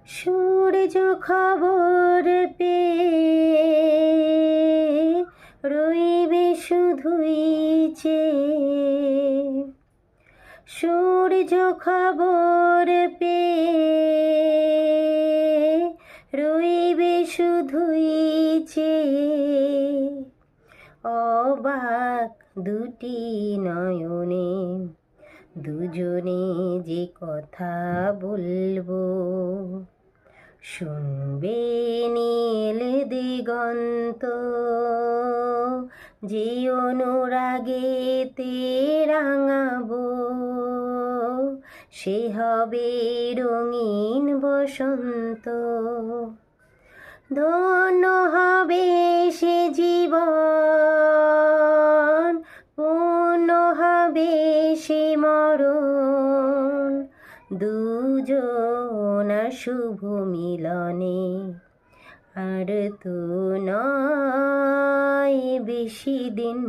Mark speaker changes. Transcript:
Speaker 1: সূর্য খবর পেয়ে রইবে শুধুই চেয়ে, সূর্য খবর পেয়ে রইবে শুধুই চেয়ে। অবাক দুটি নয়নে দুজনে যে কথা বলবো, শুনবে নীল দিগন্ত যে অনুরাগেতে রাঙাবো, সে হবে রঙিন বসন্ত। ধন্য হবে সে জীবন, পূর্ণ হবে সে মরণ, দুজনার শুভ মিলনে। আর তো নয় বেশি দিন।